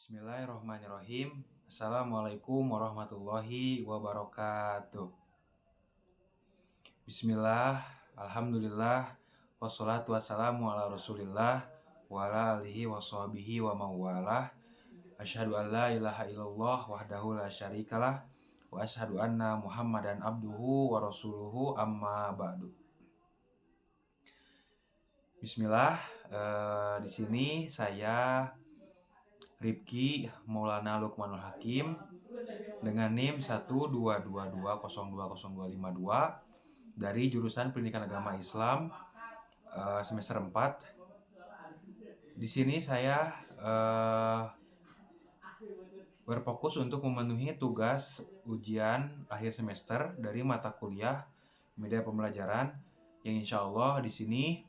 Bismillahirrahmanirrahim. Assalamualaikum warahmatullahi wabarakatuh. Bismillah, alhamdulillah, wassalatu wassalamu ala rasulillah, wa ala alihi wa sahbihi wa mawalah. Asyhadu an la ilaha illallah wahdahu la syarikalah, wa asyhadu anna muhammadan abduhu wa rasuluhu amma ba'du. Bismillah, di sini saya Rifki Maulana Lukmanul Hakim dengan NIM 122202052 dari jurusan Pendidikan Agama Islam semester 4. Di sini saya berfokus untuk memenuhi tugas ujian akhir semester dari mata kuliah media pembelajaran yang insya Allah di sini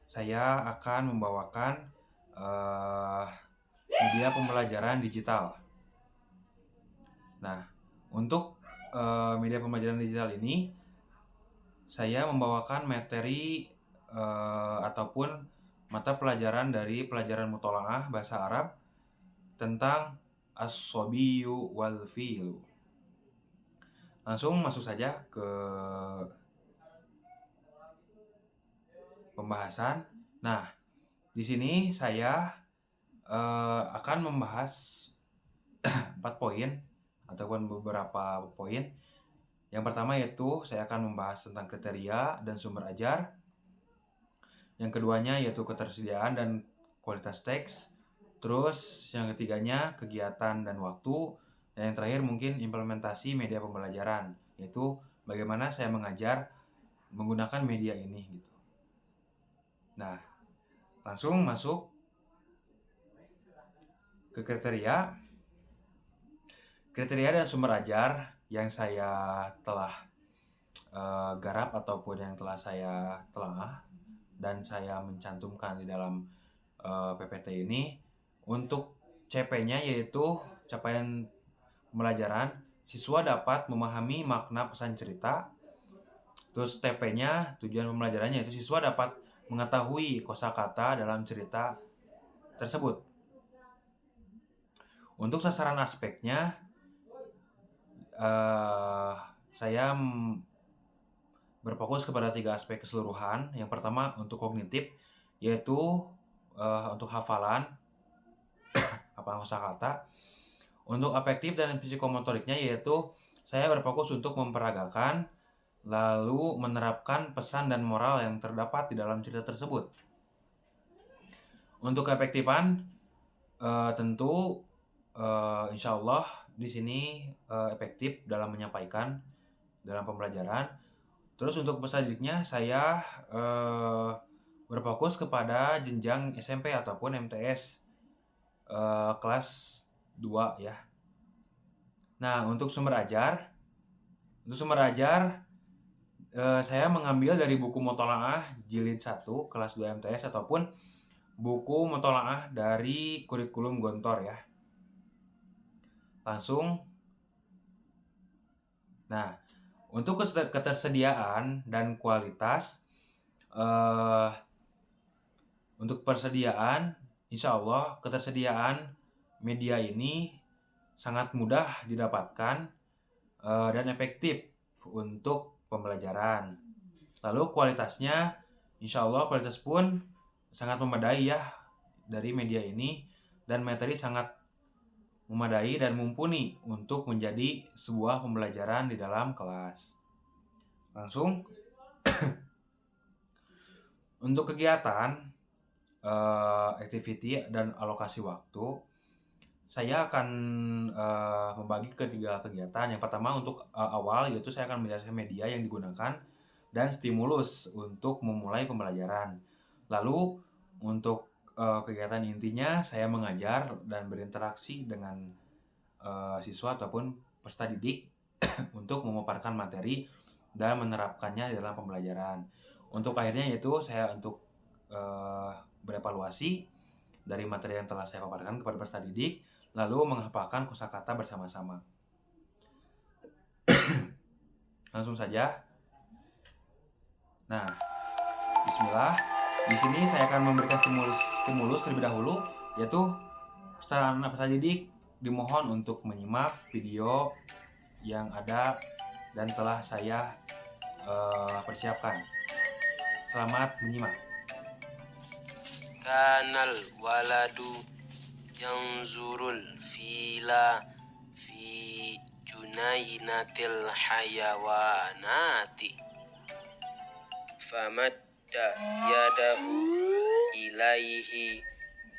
saya akan membawakan media pembelajaran digital. Nah, untuk media pembelajaran digital ini saya membawakan materi ataupun mata pelajaran dari pelajaran mutolaah bahasa Arab tentang as-sobiyyu wal fi'lu. Langsung masuk saja ke pembahasan. Nah, di sini saya akan membahas 4 poin ataupun beberapa poin. Yang pertama yaitu saya akan membahas tentang kriteria dan sumber ajar. Yang keduanya yaitu ketersediaan dan kualitas teks. Terus yang ketiganya kegiatan dan waktu. Dan yang terakhir mungkin implementasi media pembelajaran, yaitu bagaimana saya mengajar menggunakan media ini gitu. Nah, langsung masuk ke kriteria dan sumber ajar yang saya telah garap ataupun yang telah saya telah dan saya mencantumkan di dalam PPT ini. Untuk CP-nya yaitu capaian pembelajaran, siswa dapat memahami makna pesan cerita. Terus TP-nya, tujuan pembelajarannya yaitu siswa dapat mengetahui kosakata dalam cerita tersebut. Untuk sasaran aspeknya, saya berfokus kepada 3 aspek keseluruhan. Yang pertama untuk kognitif, yaitu untuk hafalan kosakata. Untuk afektif dan psikomotoriknya, yaitu saya berfokus untuk memperagakan lalu menerapkan pesan dan moral yang terdapat di dalam cerita tersebut. Untuk keefektifan, tentu insya Allah di sini efektif dalam menyampaikan dalam pembelajaran. Terus untuk peserta didiknya saya berfokus kepada jenjang SMP ataupun MTS kelas 2 ya. Nah, untuk sumber ajar, saya mengambil dari buku Mutolaah jilid 1 kelas 2 MTS ataupun buku Mutolaah dari kurikulum Gontor ya. Langsung. Nah, untuk ketersediaan dan kualitas, untuk persediaan, insya Allah ketersediaan media ini sangat mudah didapatkan dan efektif untuk pembelajaran. Lalu kualitasnya, insya Allah kualitas pun sangat memadai ya dari media ini, dan materi sangat memadai dan mumpuni untuk menjadi sebuah pembelajaran di dalam kelas. Langsung untuk kegiatan, activity dan alokasi waktu, saya akan membagi ke 3 kegiatan. Yang pertama untuk awal, yaitu saya akan menjelaskan media yang digunakan dan stimulus untuk memulai pembelajaran. Lalu untuk kegiatan intinya saya mengajar dan berinteraksi dengan siswa ataupun peserta didik untuk memaparkan materi dan menerapkannya dalam pembelajaran. Untuk akhirnya yaitu saya untuk berevaluasi dari materi yang telah saya paparkan kepada peserta didik, lalu menghafalkan kosakata bersama-sama. Langsung saja. Nah, bismillah. Di sini saya akan memberikan stimulus terlebih dahulu, yaitu Peserta didik dimohon untuk menyimak video yang ada dan telah saya persiapkan. Selamat menyimak. Kanal waladu yanzurul fila fi junainatil hayawanati famadda yadahu ilaihi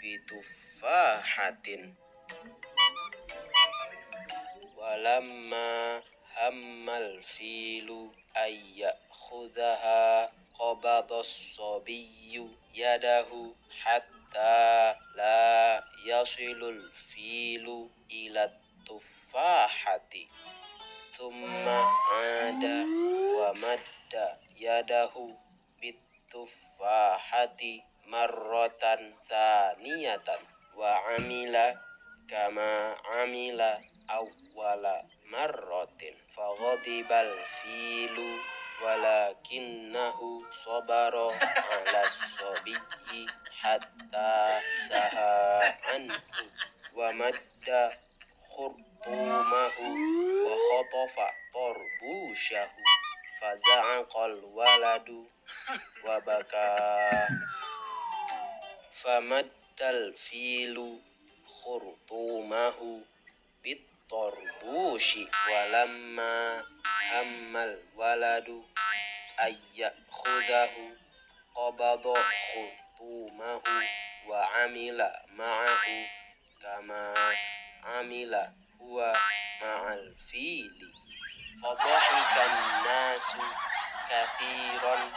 bituffahatin walamma hammal filu ayyakhudaha qabadas sabiyyu yadahu hatta la yasilul filu ila tuffahati thumma ada wa madda yadahu bituffahati marratan thaniyatan wa amila kama amila awwala marratin faghadibal filu walakinnahu sabara ala sabiyyi hatta saha anhu wa madda khurtumahu wa khatafa tarbushahu faza'aqal waladu wa baka famaddal filu khurtumahu bitarbushi walamma hammal waladu ayyakhudahu qabada khurtumahu wa amila ma'ahu kama amila huwa ma'al fili fadhahikan nasu kathiran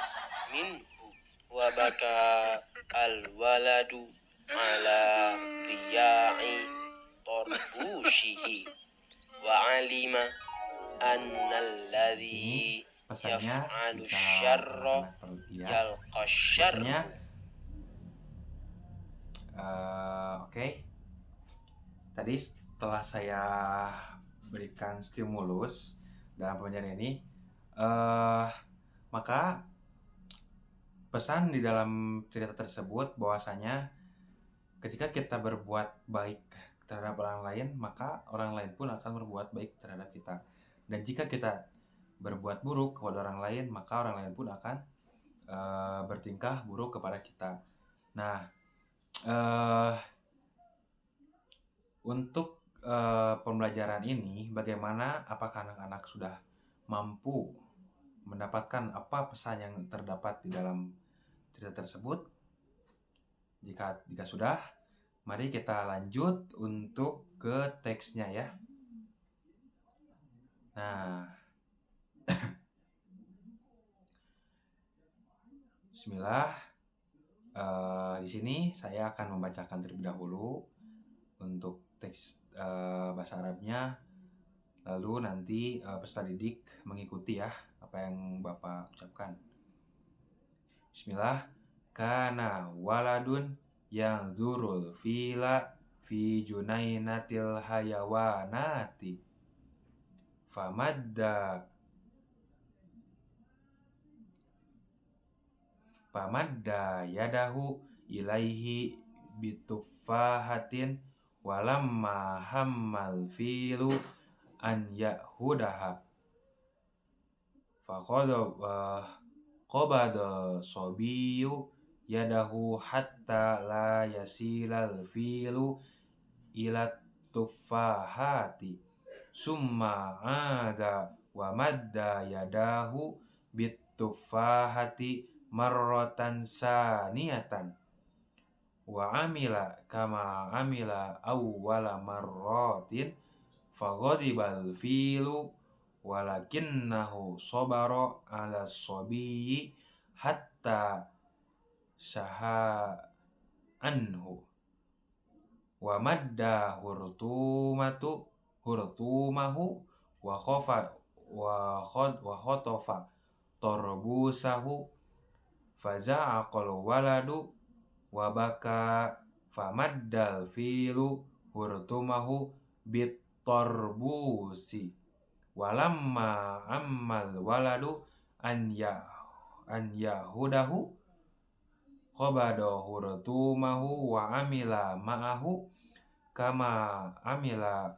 minhu wa baka al waladu ala riya'i tarbushihi wa alima annalladhi Pesannya yaf'alu bisa syarra terlihat. yalqa syarra. Pesannya oke. Tadi setelah saya berikan stimulus dalam pembelajaran ini, maka pesan di dalam cerita tersebut bahwasanya ketika kita berbuat baik terhadap orang lain, maka orang lain pun akan berbuat baik terhadap kita. Dan jika kita berbuat buruk kepada orang lain, maka orang lain pun akan bertingkah buruk kepada kita. Nah, untuk pembelajaran ini, bagaimana? Apakah anak-anak sudah mampu mendapatkan apa pesan yang terdapat di dalam cerita tersebut? Jika sudah, mari kita lanjut untuk ke teksnya ya. Nah, bismillah. Di sini saya akan membacakan terlebih dahulu untuk teks bahasa Arabnya, lalu nanti peserta didik mengikuti ya apa yang Bapak ucapkan. Bismillah. Kana waladun yang zurul fila fi junainatil hayawanati famadda yadahu ilaihi bituffahatin walamma hammal filu an yahudaha qabada sabiyyu yadahu hatta la yasilal filu ila tuffahati summa ada wa madda yadahu bituffahati marratan saniyatan wa amila kama amila awwala marratin faghadibal filu walakinnahu sabara ala sabiyyi hatta saha anhu wa madda hurtumahu wa khotofa torbusahu faza'aqal waladu wa baka famaddal filu hurtumahu bit torbusi walamma ammal waladu an yahudahu qabada hurtumahu wa amila ma'ahu kama amila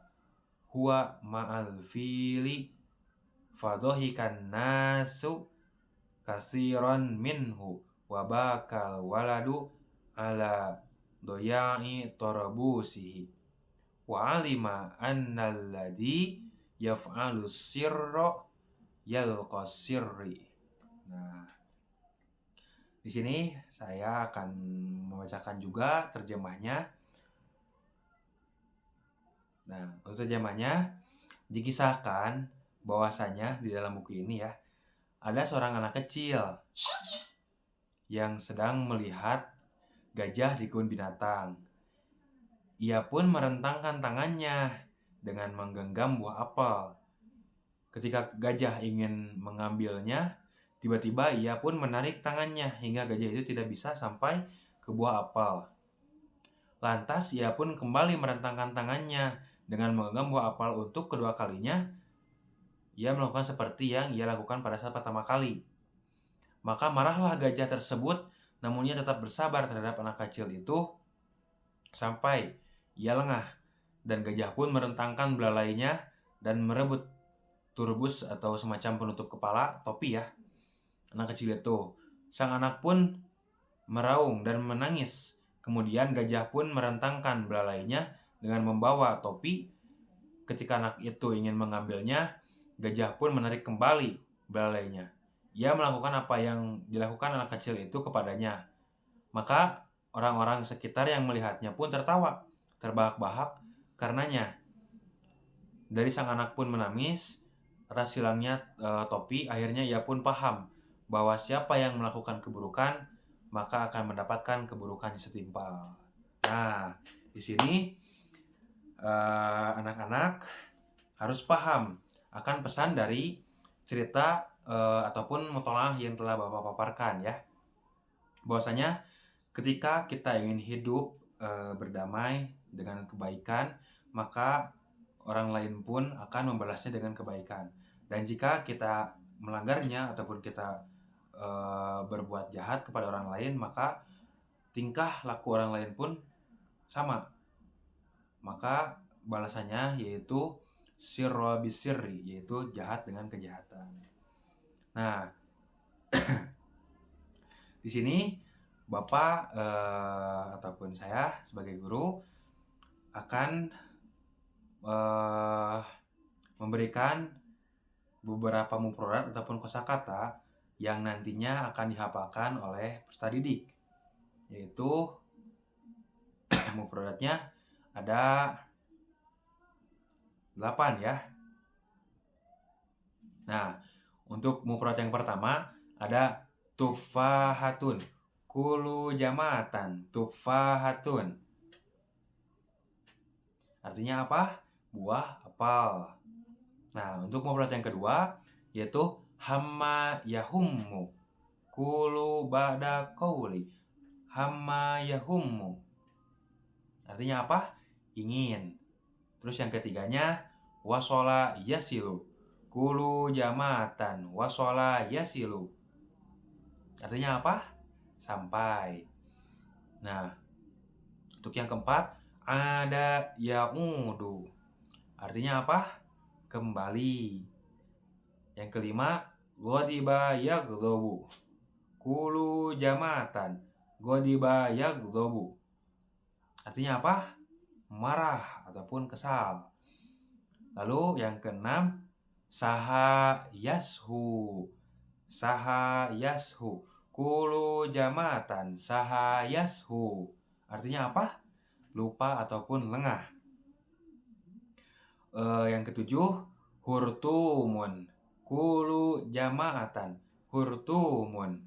huwa ma'al fili fadhahikan nasu kasiran minhu wa bakal waladu ala doya'i tarabusihi wa alima annal ladhi yaf'alu sirra yalqa sirri. Nah, di sini saya akan membacakan juga terjemahnya. Nah, untuk terjemahnya, dikisahkan bahwasanya di dalam buku ini ya, ada seorang anak kecil yang sedang melihat gajah di kebun binatang. Ia pun merentangkan tangannya dengan menggenggam buah apel. Ketika gajah ingin mengambilnya, tiba-tiba ia pun menarik tangannya hingga gajah itu tidak bisa sampai ke buah apel. Lantas ia pun kembali merentangkan tangannya dengan menggenggam buah apel untuk kedua kalinya. Ia melakukan seperti yang ia lakukan pada saat pertama kali. Maka marahlah gajah tersebut, namun ia tetap bersabar terhadap anak kecil itu sampai ia lengah. Dan gajah pun merentangkan belalainya dan merebut turbus atau semacam penutup kepala, topi ya, anak kecil itu. Sang anak pun meraung dan menangis. Kemudian gajah pun merentangkan belalainya dengan membawa topi. Ketika anak itu ingin mengambilnya, gajah pun menarik kembali belalainya. Ia melakukan apa yang dilakukan anak kecil itu kepadanya. Maka orang-orang sekitar yang melihatnya pun tertawa, terbahak-bahak karenanya. Dari sang anak pun menangis atas hilangnya topi. Akhirnya ia pun paham bahwa siapa yang melakukan keburukan maka akan mendapatkan keburukan yang setimpal. Nah, di sini anak-anak harus paham akan pesan dari cerita ataupun mutolaah yang telah Bapak paparkan ya. Bahwasanya ketika kita ingin hidup berdamai dengan kebaikan, maka orang lain pun akan membalasnya dengan kebaikan. Dan jika kita melanggarnya ataupun kita berbuat jahat kepada orang lain, maka tingkah laku orang lain pun sama. Maka balasannya yaitu sirra bisirri, yaitu jahat dengan kejahatan. Nah, di sini Bapak ataupun saya sebagai guru akan memberikan beberapa mufradat ataupun kosakata yang nantinya akan dihafalkan oleh peserta didik, yaitu mufradatnya ada 8 ya. Nah, untuk mufradat yang pertama ada tufahatun, kulu jamatan, tufahatun. Artinya apa? Buah apel. Nah, untuk mufradat yang kedua yaitu hamma yahummu, kulu ba'da qauli, hamma yahummu. Artinya apa? Ingin. Terus yang ketiganya wasola yasilu, kulu jamatan, wasola yasilu. Artinya apa? Sampai. Nah, untuk yang keempat ada yaudu. Artinya apa? Kembali. Yang kelima ghadiba yaghdabu, kulu jamatan, ghadiba yaghdabu. Artinya apa? Marah ataupun kesal. Lalu yang keenam saha yashu, saha yashu, kulu jamatan, saha yashu. Artinya apa? Lupa ataupun lengah. Yang ketujuh hurtumun, kulu jama'atan, hurtumun.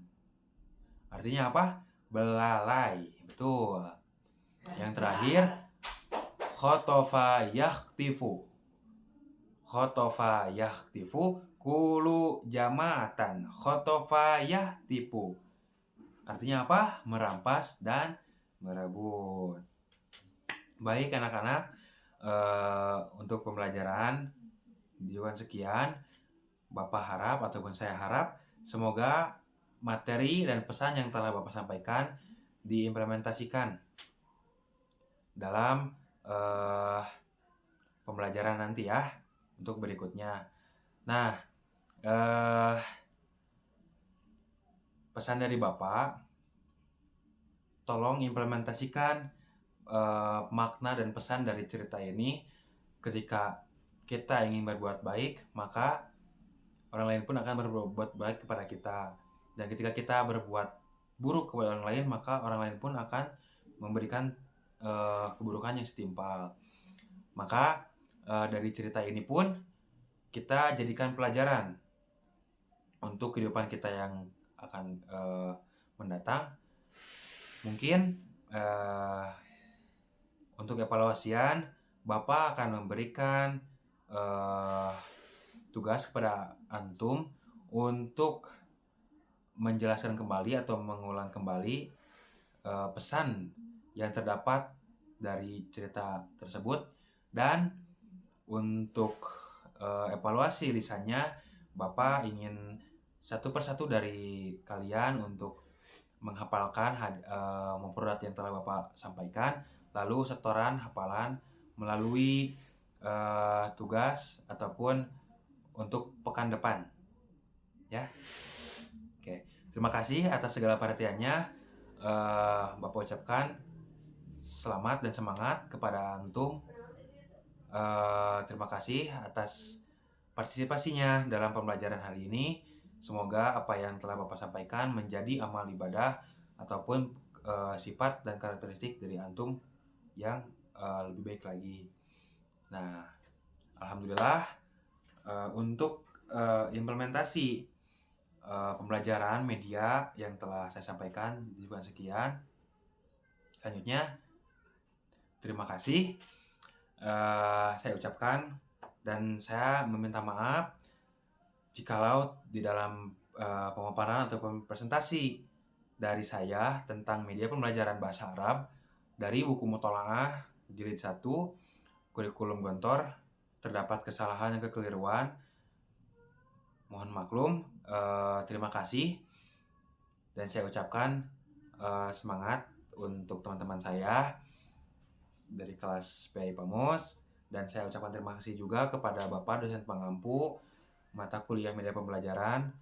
Artinya apa? Belalai. Betul. Yang terakhir khotofa yakhtifu, khotofa yakhtifu, kulu jama'atan, khotofa yahtifu. Artinya apa? Merampas dan merebut. Baik anak-anak, untuk pembelajaran videoan sekian, Bapak harap ataupun saya harap semoga materi dan pesan yang telah Bapak sampaikan diimplementasikan dalam pembelajaran nanti ya untuk berikutnya. Nah, pesan dari Bapak, tolong implementasikan makna dan pesan dari cerita ini. Ketika kita ingin berbuat baik, maka orang lain pun akan berbuat baik kepada kita. Dan ketika kita berbuat buruk kepada orang lain, maka orang lain pun akan memberikan keburukan yang setimpal. Maka dari cerita ini pun kita jadikan pelajaran untuk kehidupan kita yang akan mendatang. Mungkin untuk evaluasian, Bapak akan memberikan tugas kepada antum untuk menjelaskan kembali atau mengulang kembali pesan yang terdapat dari cerita tersebut. Dan untuk evaluasi lisannya, Bapak ingin satu persatu dari kalian untuk menghafalkan memproduk yang telah Bapak sampaikan, lalu setoran hafalan melalui tugas ataupun untuk pekan depan ya. Oke, terima kasih atas segala perhatiannya. Bapak ucapkan selamat dan semangat kepada antum. Terima kasih atas partisipasinya dalam pembelajaran hari ini. Semoga apa yang telah Bapak sampaikan menjadi amal ibadah ataupun sifat dan karakteristik dari antum yang lebih baik lagi. Nah, alhamdulillah untuk implementasi pembelajaran media yang telah saya sampaikan juga sekian. Selanjutnya, terima kasih saya ucapkan, dan saya meminta maaf jikalau di dalam pemaparan ataupun presentasi dari saya tentang media pembelajaran bahasa Arab dari buku Muthola'ah jilid 1 kurikulum Gontor terdapat kesalahan dan kekeliruan. Mohon maklum. Terima kasih, dan saya ucapkan semangat untuk teman-teman saya dari kelas PAI Pamus, dan saya ucapkan terima kasih juga kepada Bapak dosen pengampu mata kuliah media pembelajaran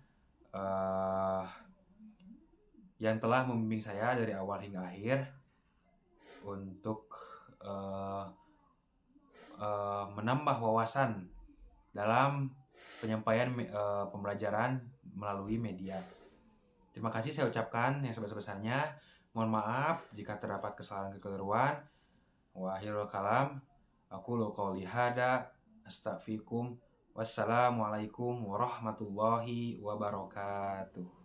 yang telah membimbing saya dari awal hingga akhir untuk menambah wawasan dalam penyampaian pembelajaran melalui media. Terima kasih saya ucapkan yang sebesar-besarnya. Mohon maaf jika terdapat kesalahan kekeliruan. Wa akhirul kalam aqulu qouli hada astaghfirukum. Wassalamualaikum warahmatullahi wabarakatuh.